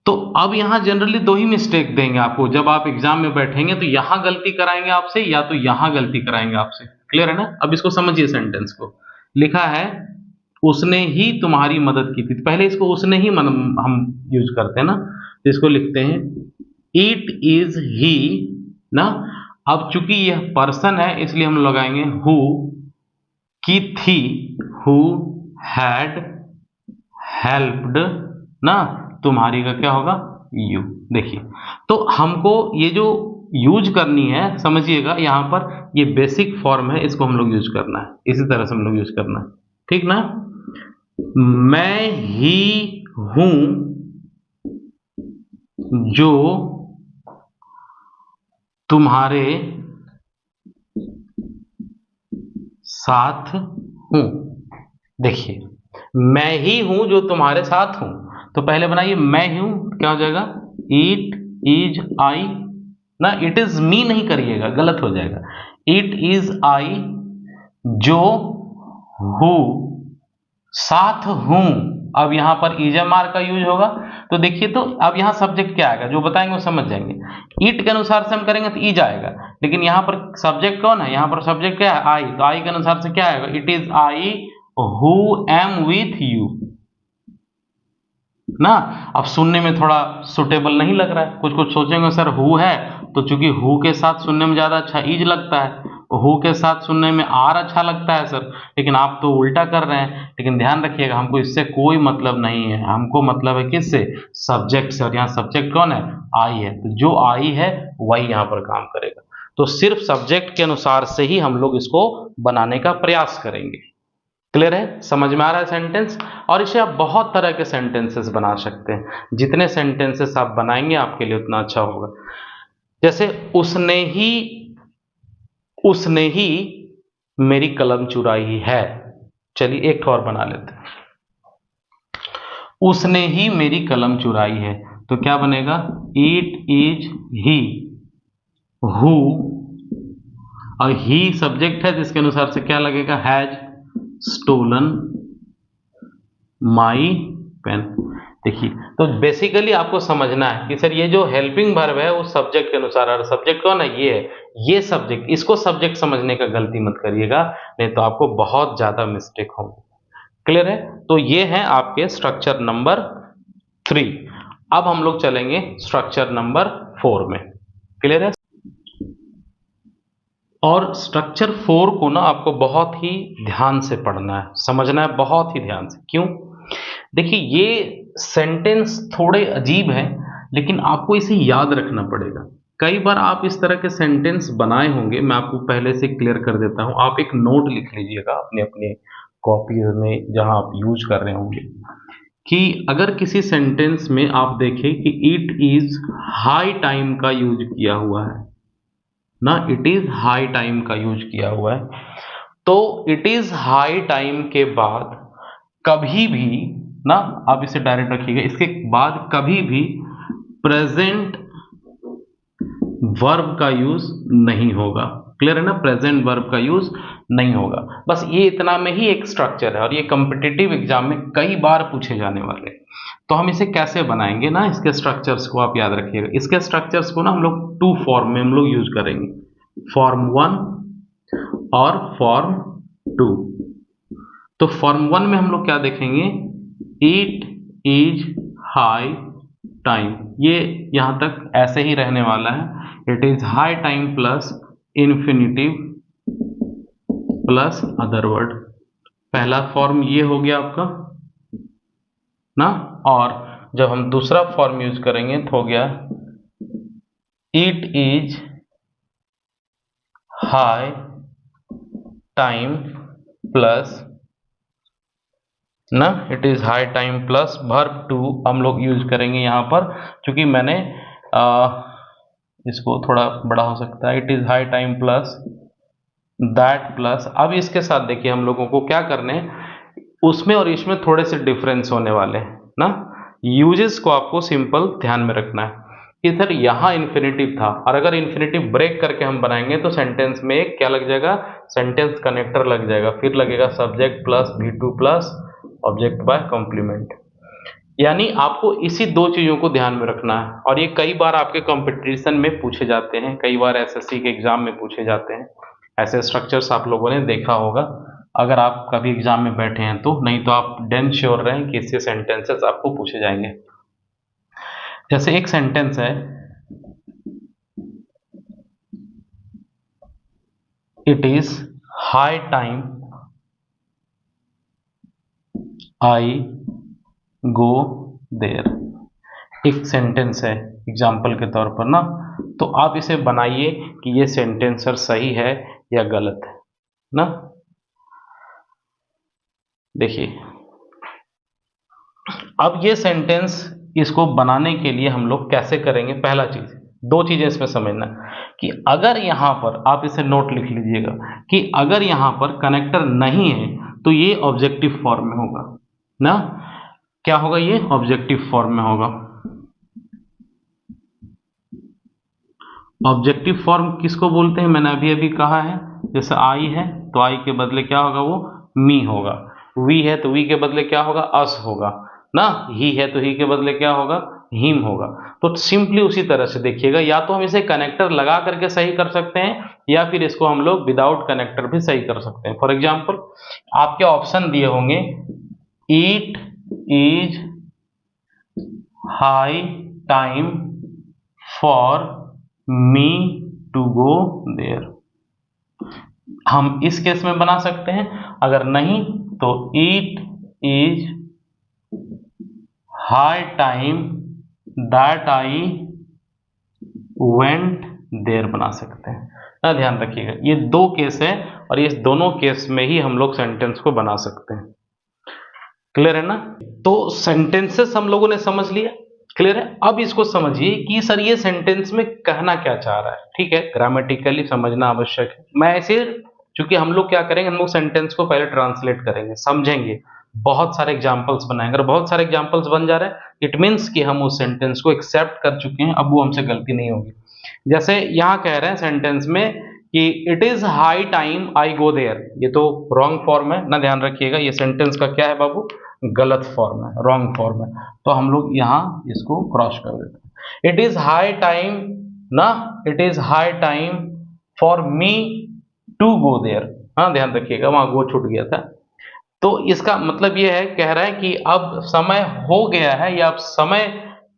तो अब यहां जनरली दो ही मिस्टेक देंगे आपको, जब आप एग्जाम में बैठेंगे तो यहां गलती कराएंगे आपसे या तो यहां गलती कराएंगे आपसे। क्लियर है ना? अब इसको समझिए, सेंटेंस को लिखा है उसने ही तुम्हारी मदद की थी, पहले इसको उसने ही हम यूज करते हैं ना, तो इसको लिखते हैं इट इज ही ना। अब चूंकि यह पर्सन है इसलिए हम लगाएंगे हु की थी, हु हैड हेल्प्ड ना, तुम्हारी का क्या होगा यू। देखिए तो हमको ये जो यूज करनी है, समझिएगा यहां पर ये बेसिक फॉर्म है, इसको हम लोग यूज करना है, इसी तरह से हम लोग यूज करना है। ठीक ना? मैं ही हूं जो तुम्हारे साथ हूं। देखिए मैं ही हूं जो तुम्हारे साथ हूं, तो पहले बनाइए मैं ही हूं, क्या हो जाएगा इट इज आई ना, इट इज मी नहीं करिएगा, गलत हो जाएगा। इट इज आई जो हूं साथ हूं। अब यहां पर इजमार का यूज होगा, तो देखिए तो अब यहां सब्जेक्ट क्या आएगा, जो बताएंगे वो समझ जाएंगे। इट के अनुसार से हम करेंगे तो इज आएगा, लेकिन यहां पर सब्जेक्ट कौन है, यहां पर सब्जेक्ट क्या है आई, तो आई के अनुसार से क्या आएगा it is I who am with you ना। अब सुनने में थोड़ा सुटेबल नहीं लग रहा है, कुछ कुछ सोचेंगे सर हु है तो चूंकि हु के साथ सुनने में ज्यादा अच्छा इज लगता है, हु के साथ सुनने में आर अच्छा लगता है सर, लेकिन आप तो उल्टा कर रहे हैं। लेकिन ध्यान रखिएगा हमको इससे कोई मतलब नहीं है, हमको मतलब है किससे, सब्जेक्ट से, और यहाँ सब्जेक्ट कौन है आई है, तो जो आई है वही यहाँ पर काम करेगा। तो सिर्फ सब्जेक्ट के अनुसार से ही हम लोग इसको बनाने का प्रयास करेंगे। क्लियर है? समझ में आ रहा है सेंटेंस? और इसे आप बहुत तरह के सेंटेंसेस बना सकते हैं, जितने सेंटेंसेस आप बनाएंगे आपके लिए उतना अच्छा होगा। जैसे उसने ही मेरी कलम चुराई है। चलिए एक और बना लेते हैं। उसने ही मेरी कलम चुराई है, तो क्या बनेगा? इट इज ही हु, और ही सब्जेक्ट है जिसके अनुसार से क्या लगेगा? Has stolen my pen. देखिए, तो बेसिकली आपको समझना है कि सर ये जो हेल्पिंग वर्ब है वो सब्जेक्ट के अनुसार, और सब्जेक्ट कौन है? ये है, ये सब्जेक्ट, इसको सब्जेक्ट समझने का गलती मत करिएगा, नहीं तो आपको बहुत ज्यादा मिस्टेक होंगे। क्लियर है? तो ये है आपके स्ट्रक्चर नंबर 3। अब हम लोग चलेंगे स्ट्रक्चर नंबर 4 में। क्लियर है? और स्ट्रक्चर 4 को ना आपको बहुत ही ध्यान से पढ़ना है, समझना है बहुत ही ध्यान से। क्यों? देखिए, ये सेंटेंस थोड़े अजीब हैं, लेकिन आपको इसे याद रखना पड़ेगा। कई बार आप इस तरह के सेंटेंस बनाए होंगे, मैं आपको पहले से क्लियर कर देता हूं। आप एक नोट लिख लीजिएगा अपने अपने कॉपीज में जहां आप यूज कर रहे होंगे, कि अगर किसी सेंटेंस में आप देखें कि इट इज हाई टाइम का यूज किया हुआ है ना, इट इज हाई टाइम का यूज किया हुआ है, तो इट इज हाई टाइम के बाद कभी भी ना, आप इसे डायरेक्ट रखिएगा, इसके बाद कभी भी प्रेजेंट वर्ब का यूज नहीं होगा। क्लियर है ना? प्रेजेंट वर्ब का यूज नहीं होगा। बस ये इतना में ही एक स्ट्रक्चर है, और ये कॉम्पिटिटिव एग्जाम में कई बार पूछे जाने वाले हैं। तो हम इसे कैसे बनाएंगे ना, इसके स्ट्रक्चर्स को आप याद रखिएगा। इसके स्ट्रक्चर्स को ना हम लोग 2 फॉर्म में हम लोग यूज करेंगे, फॉर्म 1 और फॉर्म 2। तो फॉर्म 1 में हम लोग क्या देखेंगे? इट इज हाई टाइम, ये यहां तक ऐसे ही रहने वाला है। It is high time plus infinitive plus other word. पहला फॉर्म ये हो गया आपका ना, और जब हम दूसरा फॉर्म यूज करेंगे तो हो गया it is high time plus ना, it is high time plus verb to हम लोग यूज करेंगे यहां पर, क्योंकि मैंने इसको थोड़ा बड़ा हो सकता है। It is high time plus that plus, अब इसके साथ देखिए हम लोगों को क्या करने हैं, उसमें और इसमें थोड़े से डिफरेंस होने वाले हैं ना। यूजेस को आपको सिंपल ध्यान में रखना है कि सर यहाँ इन्फिनेटिव था, और अगर इन्फिनेटिव ब्रेक करके हम बनाएंगे तो सेंटेंस में एक क्या लग जाएगा? सेंटेंस कनेक्टर लग जाएगा, फिर लगेगा subject plus V2 plus object by complement. यानी आपको इसी 2 चीजों को ध्यान में रखना है, और ये कई बार आपके कंपटीशन में पूछे जाते हैं, कई बार एसएससी के एग्जाम में पूछे जाते हैं। ऐसे स्ट्रक्चर्स आप लोगों ने देखा होगा, अगर आप कभी एग्जाम में बैठे हैं तो, नहीं तो आप डेन श्योर रहें कि इससे सेंटेंसेस आपको पूछे जाएंगे। जैसे एक सेंटेंस है, it is high time I go there, एक सेंटेंस है एग्जाम्पल के तौर पर ना। तो आप इसे बनाइए कि ये सेंटेंस सर सही है या गलत है ना। देखिए, अब ये सेंटेंस, इसको बनाने के लिए हम लोग कैसे करेंगे? पहला चीज, 2 चीजें इसमें समझना कि अगर यहां पर आप इसे नोट लिख लीजिएगा कि अगर यहां पर कनेक्टर नहीं है तो ये ऑब्जेक्टिव फॉर्म में होगा ना। क्या होगा? ये ऑब्जेक्टिव फॉर्म में होगा। ऑब्जेक्टिव फॉर्म किसको बोलते हैं? मैंने अभी अभी कहा है, जैसे आई है तो आई के बदले क्या होगा? वो मी होगा। वी है तो वी के बदले क्या होगा? अस होगा ना। ही है तो ही के बदले क्या होगा? हिम होगा। तो सिंपली उसी तरह से देखिएगा, या तो हम इसे कनेक्टर लगा करके सही कर सकते हैं, या फिर इसको हम लोग विदाउट कनेक्टर भी सही कर सकते हैं। फॉर एग्जाम्पल, आपके ऑप्शन दिए होंगे, it is high time for me to go there. हम इस केस में बना सकते हैं, अगर नहीं तो it is high time that I went there बना सकते हैं ना। ध्यान रखिएगा, ये 2 केस है, और इस दोनों केस में ही हम लोग सेंटेंस को बना सकते हैं। क्लियर है ना? तो सेंटेंसेस हम लोगों ने समझ लिया। क्लियर है? अब इसको समझिए कि सर ये सेंटेंस में कहना क्या चाह रहा है। ठीक है, ग्रामेटिकली समझना आवश्यक है। मैं ऐसे, चूंकि हम लोग क्या करेंगे, हम लोग सेंटेंस को पहले ट्रांसलेट करेंगे, समझेंगे, बहुत सारे एग्जाम्पल्स बनाएंगे, और बहुत सारे एग्जाम्पल्स बन जा रहे हैं, इट मीन्स कि हम उस सेंटेंस को एक्सेप्ट कर चुके हैं, अब वो हमसे गलती नहीं होगी। जैसे यहाँ कह रहे हैं सेंटेंस में कि it is high time I go there, ये तो रॉन्ग फॉर्म है ना, ध्यान रखिएगा, ये सेंटेंस का क्या है बाबू, गलत फॉर्म है, रॉन्ग फॉर्म है, तो हम लोग यहाँ इसको क्रॉस कर देते हैं। इट इज हाई टाइम ना, it is high time for me to go there, हाँ ध्यान रखिएगा, वहां गो छूट गया था। तो इसका मतलब ये है, कह रहा है कि अब समय हो गया है या अब समय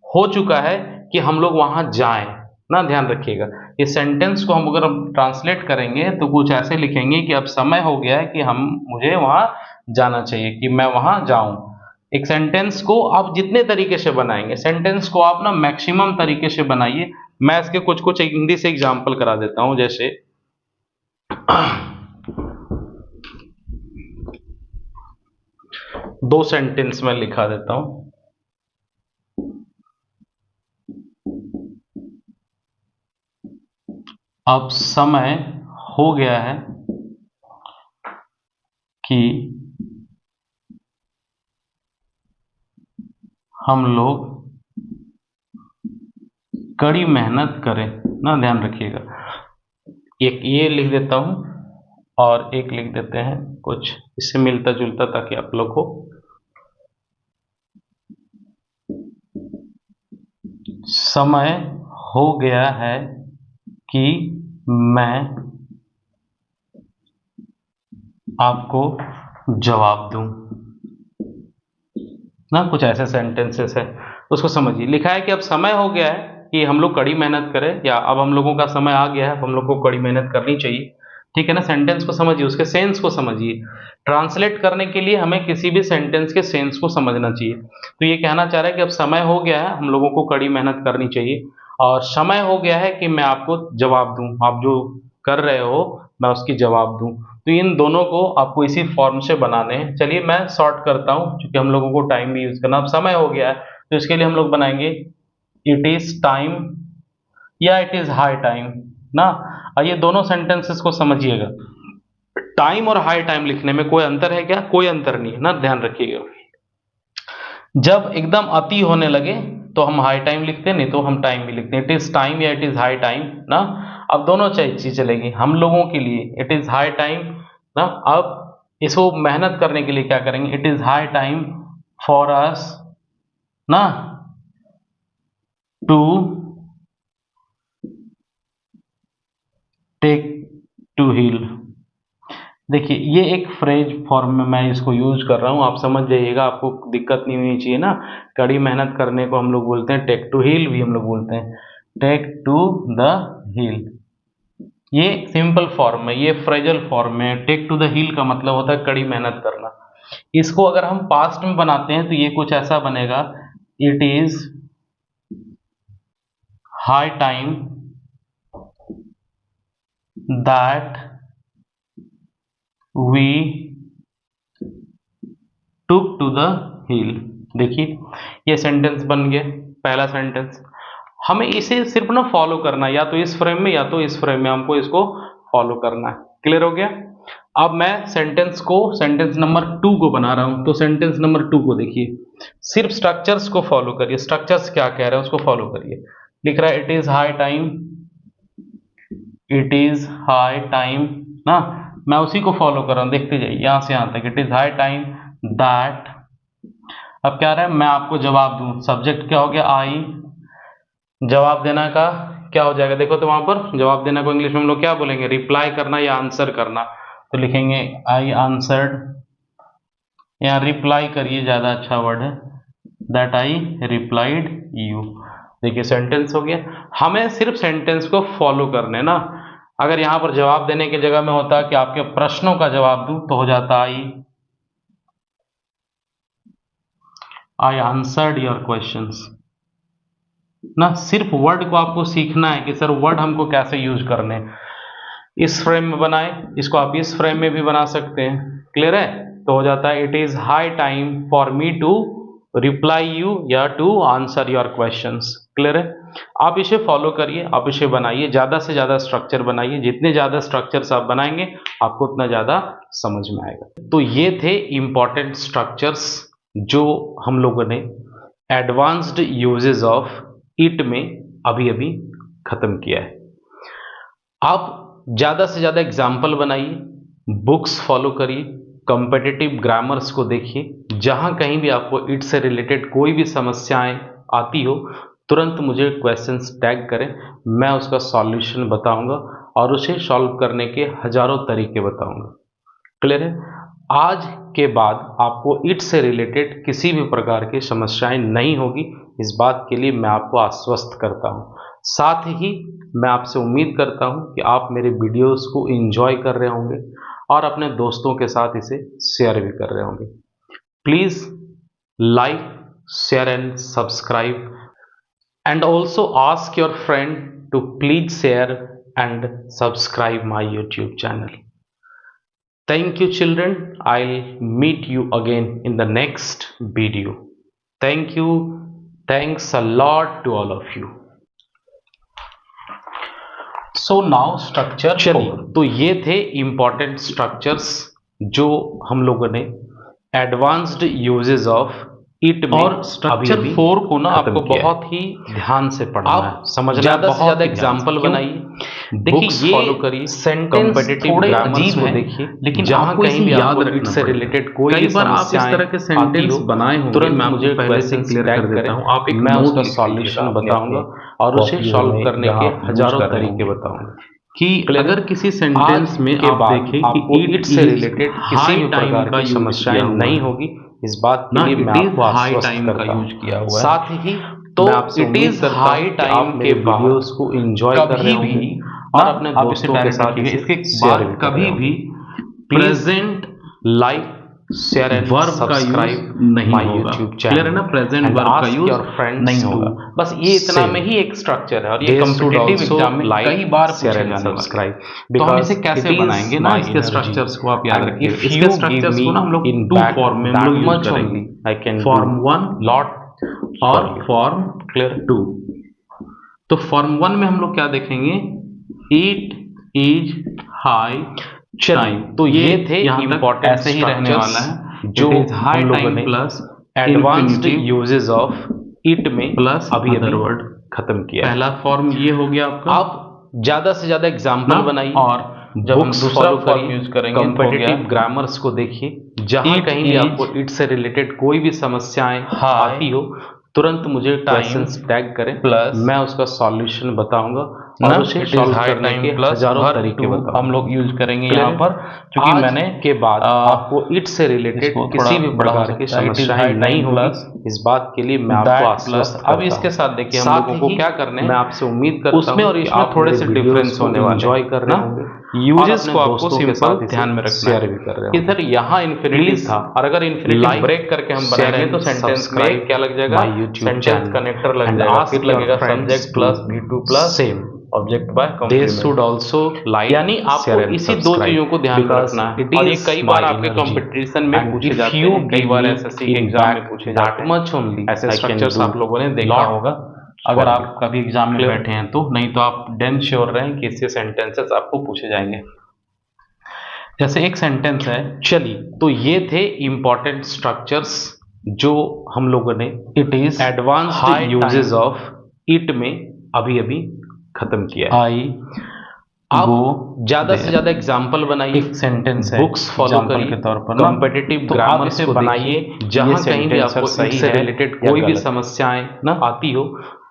हो चुका है कि हम लोग वहां जाएं, ना ध्यान रखिएगा। इस सेंटेंस को हम अगर ट्रांसलेट करेंगे तो कुछ ऐसे लिखेंगे कि अब समय हो गया है कि हम मुझे वहां जाना चाहिए, कि मैं वहां जाऊं। एक सेंटेंस को आप जितने तरीके से बनाएंगे, सेंटेंस को आप ना मैक्सिमम तरीके से बनाइए। मैं इसके कुछ कुछ हिंदी से एग्जाम्पल करा देता हूं, जैसे दो सेंटेंस में लिखा देता हूं। अब समय हो गया है कि हम लोग कड़ी मेहनत करें, ना ध्यान रखिएगा। एक ये लिख देता हूं और एक लिख देते हैं कुछ इससे मिलता जुलता, ताकि आप लोग को समय हो गया है कि मैं आपको जवाब दूं, ना कुछ ऐसे सेंटेंसेस है, उसको समझिए। लिखा है कि अब समय हो गया है कि हम लोग कड़ी मेहनत करें, या अब हम लोगों का समय आ गया है, अब हम लोग को कड़ी मेहनत करनी चाहिए, ठीक है ना। सेंटेंस को समझिए, उसके सेंस को समझिए। ट्रांसलेट करने के लिए हमें किसी भी सेंटेंस के सेंस को समझना चाहिए। तो ये कहना चाह रहा है कि अब समय हो गया है, हम लोगों को कड़ी मेहनत करनी चाहिए, और समय हो गया है कि मैं आपको जवाब दूं, आप जो कर रहे हो मैं उसकी जवाब दूं। तो इन दोनों को आपको इसी फॉर्म से बनाने हैं। चलिए मैं शॉर्ट करता हूं, क्योंकि हम लोगों को टाइम भी यूज करना, अब समय हो गया है, तो इसके लिए हम लोग बनाएंगे इट इज टाइम या इट इज हाई टाइम, ना। ये दोनों सेंटेंसेस को समझिएगा। टाइम और हाई टाइम लिखने में कोई अंतर है क्या? कोई अंतर नहीं है, ना ध्यान रखिएगा। जब एकदम अति होने लगे तो हम हाई टाइम लिखते हैं, नहीं तो हम टाइम भी लिखते हैं। इट इज टाइम या इट इज हाई टाइम, ना। अब दोनों चीज चलेगी हम लोगों के लिए, इट इज हाई टाइम, ना। अब इसको मेहनत करने के लिए क्या करेंगे, it is high time for us, ना, टू टेक टू हील। देखिए ये एक फ्रेज फॉर्म में मैं इसको यूज कर रहा हूँ, आप समझ जाइएगा, आपको दिक्कत नहीं होनी चाहिए ना। कड़ी मेहनत करने को हम लोग बोलते हैं टेक टू हील, भी हम लोग बोलते हैं टेक टू द हील। ये सिंपल फॉर्म है, ये फ्रेजल फॉर्म है। टेक टू द हील का मतलब होता है कड़ी मेहनत करना। इसको अगर हम पास्ट में बनाते हैं तो ये कुछ ऐसा बनेगा, it is high time that we took to the hill. देखिए ये सेंटेंस बन गया, पहला सेंटेंस। हमें इसे सिर्फ ना फॉलो करना है, या तो इस फ्रेम में या तो इस फ्रेम में, हमको इसको फॉलो करना है। क्लियर हो गया? अब मैं सेंटेंस को, सेंटेंस नंबर 2 को बना रहा हूं, तो सेंटेंस नंबर 2 को देखिए, सिर्फ स्ट्रक्चर्स को फॉलो करिए। स्ट्रक्चर्स क्या कह रहे हैं उसको फॉलो करिए। लिख रहा है it is high time, it is high time, ना। मैं उसी को फॉलो कर रहा हूं, देखते जाइए यहां से यहां तक, it is high time that. अब क्या रहा है, मैं आपको जवाब दूं। सब्जेक्ट क्या हो गया, आई। जवाब देना का क्या हो जाएगा, देखो तो वहां पर जवाब देना को इंग्लिश में हम लोग क्या बोलेंगे, रिप्लाई करना या आंसर करना। तो लिखेंगे आई आंसर्ड, या रिप्लाई करिए, ज्यादा अच्छा वर्ड है, दैट आई रिप्लाइड यू। देखिए सेंटेंस हो गया। हमें सिर्फ सेंटेंस को फॉलो करने ना। अगर यहां पर जवाब देने की जगह में होता कि आपके प्रश्नों का जवाब दूं, तो हो जाता आई आंसर्ड योर क्वेश्चंस, ना। सिर्फ वर्ड को आपको सीखना है कि सर वर्ड हमको कैसे यूज करने हैं। इस फ्रेम में बनाए, इसको आप इस फ्रेम में भी बना सकते हैं। क्लियर है? तो हो जाता है it is high time for me to reply you या to answer your questions. Clear है? आप इसे फॉलो करिए, आप इसे बनाइए, ज़्यादा से ज़्यादा स्ट्रक्चर बनाइए। जितने ज़्यादा स्ट्रक्चर्स आप बनाएंगे आपको उतना ज़्यादा समझ में आएगा। तो ये थे इम्पॉर्टेंट स्ट्रक्चर्स जो हम लोगों ने एडवांस्ड यूजेस ऑफ इट में अभी अभी खत्म किया है। आप ज़्यादा से ज़्यादा एग्जाम्पल बनाइए, बुक्स फॉलो करिए, कॉम्पिटिटिव ग्रामर्स को देखिए। जहाँ कहीं भी आपको इट से रिलेटेड कोई भी समस्याएं आती हो तुरंत मुझे क्वेश्चंस टैग करें, मैं उसका सॉल्यूशन बताऊंगा और उसे सॉल्व करने के हजारों तरीके बताऊंगा। क्लियर है? आज के बाद आपको इट से रिलेटेड किसी भी प्रकार की समस्याएं नहीं होगी, इस बात के लिए मैं आपको आश्वस्त करता हूं। साथ ही मैं आपसे उम्मीद करता हूं कि आप मेरे वीडियोस को एंजॉय कर रहे होंगे और अपने दोस्तों के साथ इसे शेयर भी कर रहे होंगे। Please like, share and subscribe and also ask your friend to please share and subscribe my YouTube channel. Thank you children. I'll meet you again in the next video. Thank you. Thanks a lot to all of you. So now structure 4. तो ये थे important structures जो हम लोगों ने advanced uses of it में। और structure 4 को ना आपको बहुत ही ध्यान से पढ़ना है, समझना। ज़्यादा से ज़्यादा एग्जाम्पल बनाइए, देखिए फॉलो करिए, सेंटेंस थोड़े अजीब है देखिए, लेकिन जहाँ कहीं भी याद रखना से रिलेटेड कोई भी बार आप इस तरह के सेंटेंस बनाए होंगे, तुरंत मैं मुझे पहले से क्लियर कर देता हूँ। आप एक मैं उसका सॉल्यूशन बताऊंगा और उसे सॉल्व करने के हजारों तरीके बताऊंगा कि अगर किसी सेंटेंस में आप देखें कि इट से रिलेटेड किसी भी प्रकार की समस्याएं नहीं होगी, इस बात के लिए मैं आपको आश्वस्त करता हूं। साथ ही तो इट इज हाई टाइम के वीडियोस को एंजॉय कर रहे होंगे और अपने दोस्तों के साथ इसके बाद कभी भी present like share and subscribe नहीं होगा। क्लियर है ना? प्रेजेंट वर्ब का यूज नहीं होगा। बस ये इतना में ही एक स्ट्रक्चर है और ये कॉम्पिटिटिव एग्जाम में कई बार शेयर एंड सब्सक्राइब। तो हम इसे कैसे बनाएंगे ना, इसके स्ट्रक्चर्स को आप याद रखिए। इसके स्ट्रक्चर्स को ना हम लोग टू फॉर्म में हम लोग यूज करेंगे, फॉर्म 1 लॉट और फॉर्म क्लियर 2। तो फॉर्म 1 में हम लोग क्या देखेंगे? It is high time. तो ये थे इम्पोर्टेंट ऐसे ही रहने वाला है जो high time plus advanced uses of it में प्लस अभी अदर वर्ड खत्म किया। पहला फॉर्म ये हो गया आपका। आप ज्यादा से ज्यादा एग्जांपल बनाइए और जब हम दूसरा फॉर्म यूज करेंगे कॉम्पिटिटिव ग्रामर्स को देखिए। जहां कहीं भी आपको इट से रिलेटेड कोई भी समस्याएं आती हो तुरंत मुझे क्वेश्चंस टैग करें, प्लस मैं उसका सॉल्यूशन बताऊंगा और उसे सॉल्व करने के हजारों तरीके बताऊंगा। हम लोग यूज करेंगे यहाँ पर, क्योंकि मैंने के बाद आपको इट से रिलेटेड किसी भी प्रकार की समस्याएं नहीं होगी, इस बात के लिए मैं आपको आश्वस्त। अब इसके साथ देखिए हम लोगों को क्या करना है, मैं आपसे उम्मीद करता हूं उसमें और इसमें थोड़े से डिफरेंस होने वाले, एंजॉय कर रहे होंगे। यूजेस को आपको सिंपल ध्यान में रखना है कि सर यहाँ इन्फिनिटी था और अगर इन्फिनिटी ब्रेक करके हम बनाएंगे तो सेंटेंस में क्या लग जाएगा? सेंटेंस कनेक्टर लग जाएगा, फिर लगेगा subject plus V2 plus same object by complement. They should also like, यानी आपको इसी दो चीजों को ध्यान में रखना है और ये कई बार आपके कंपटीशन में पूछे जाते हैं, कई बार एसएससी के एग्जाम में पूछे जाते हैं। ऐसे स्ट्रक्चर्स आप लोगों ने देखा होगा अगर आप कभी एग्जाम में बैठे हैं तो, नहीं तो आप डेन श्योर रहें कि इससे सेंटेंसेस आपको पूछे जाएंगे। जैसे एक सेंटेंस है, चलिए तो ये थे इंपॉर्टेंट स्ट्रक्चर्स जो हम लोगों ने it is advanced uses of it में अभी अभी खत्म किया है। आप ज्यादा से ज्यादा एग्जाम्पल बनाइए, एक सेंटेंस है, बुक्स फॉलो करिए के तौर पर, कॉम्पिटिटिव ग्रामर से बनाइए। जहां कहीं भी आपको सही से रिलेटेड कोई भी समस्याएं ना आती हो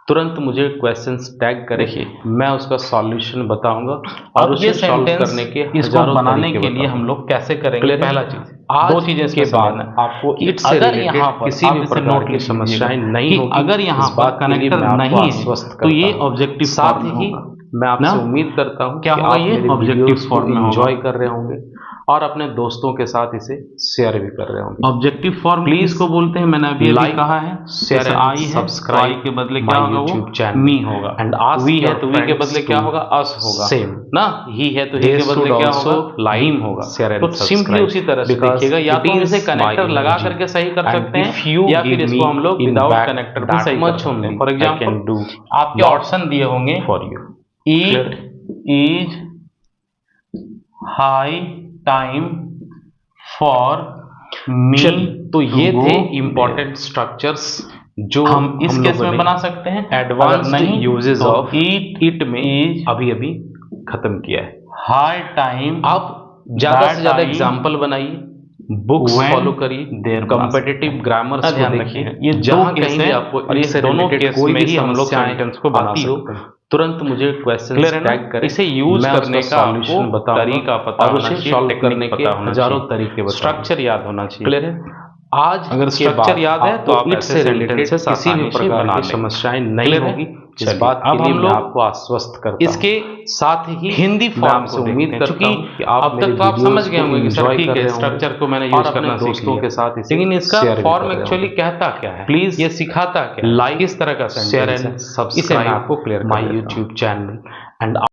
तुरंत मुझे क्वेश्चंस टैग करें, मैं उसका सॉल्यूशन बताऊंगा और उसे सॉल्व करने के इसको बनाने के लिए हम लोग कैसे करेंगे। पहला चीज, दो चीजें के बाद आपको इट से रिलेटेड किसी भी प्रकार की समस्याएं नहीं होगी, अगर यहाँ पर कनेक्टर नहीं है तो ये ऑब्जेक्टिव। साथ ही मैं आपसे उम्मीद करता हूँ क्या होगा, ये ऑब्जेक्टिव फॉर्म में एंजॉय कर रहे होंगे और अपने दोस्तों के साथ इसे शेयर भी कर रहे हो। ऑब्जेक्टिव फॉर्म प्लीज को बोलते हैं, मैंने अभी कहा है, शेयर आई है, सब्सक्राइब के बदले क्या होगा, यूट्यूब चैनल मी होगा, एंड वी है तो वी के बदले क्या होगा, अस होगा, सेम ना, ही है तो ही के बदले क्या होगा, लाइम होगा। तो सिंपली उसी तरह से देखिएगा, या तो इसे कनेक्टर लगा करके सही कर सकते हैं, या फिर इसको हम लोग विदाउट कनेक्टर भी सही कर सकते हैं। फॉर एग्जांपल आपके ऑप्शन दिए होंगे for you, it is high time for मी, तो ये थे इंपॉर्टेंट स्ट्रक्चर्स जो हम इस केस में बना सकते हैं। एडवांस्ड यूजेस ऑफ इट में अभी अभी खत्म किया है। हाई टाइम, आप ज्यादा से ज्यादा एग्जांपल बनाइए, बुक्स फॉलो करिए, कॉम्पिटिटिव ग्रामर को देखिए, ये जहां कहीं भी आपको इससे दोनों केस कोई भी हम लोग सेंटेंस को बनाती हो, तुरंत मुझे क्वेश्चन टैग करें, इसे यूज करने का सॉल्यूशन बताऊंगा, तरीका पता होना चाहिए, सॉल्व करने के हजारों तरीके बताऊंगा, स्ट्रक्चर याद होना चाहिए। क्लियर है? आज अगर स्ट्रक्चर याद है तो आप इससे रिलेटेड किसी भी प्रकार की समस्याएं नहीं होगी। इस बात के लिए मैं आपको आश्वस्त करता हूं। इसके साथ ही हिंदी फॉर्म से उम्मीद करता हूं कि अब तक तो आप समझ गए होंगे कि सर ठीक है, स्ट्रक्चर को मैंने यूज करना दोस्तों के साथ, लेकिन इसका फॉर्म एक्चुअली कहता क्या है, प्लीज ये सिखाता क्या है, किस तरह का सेंटेंस है, इसे मैं आपको क्लियर कर देता हूं। My YouTube channel and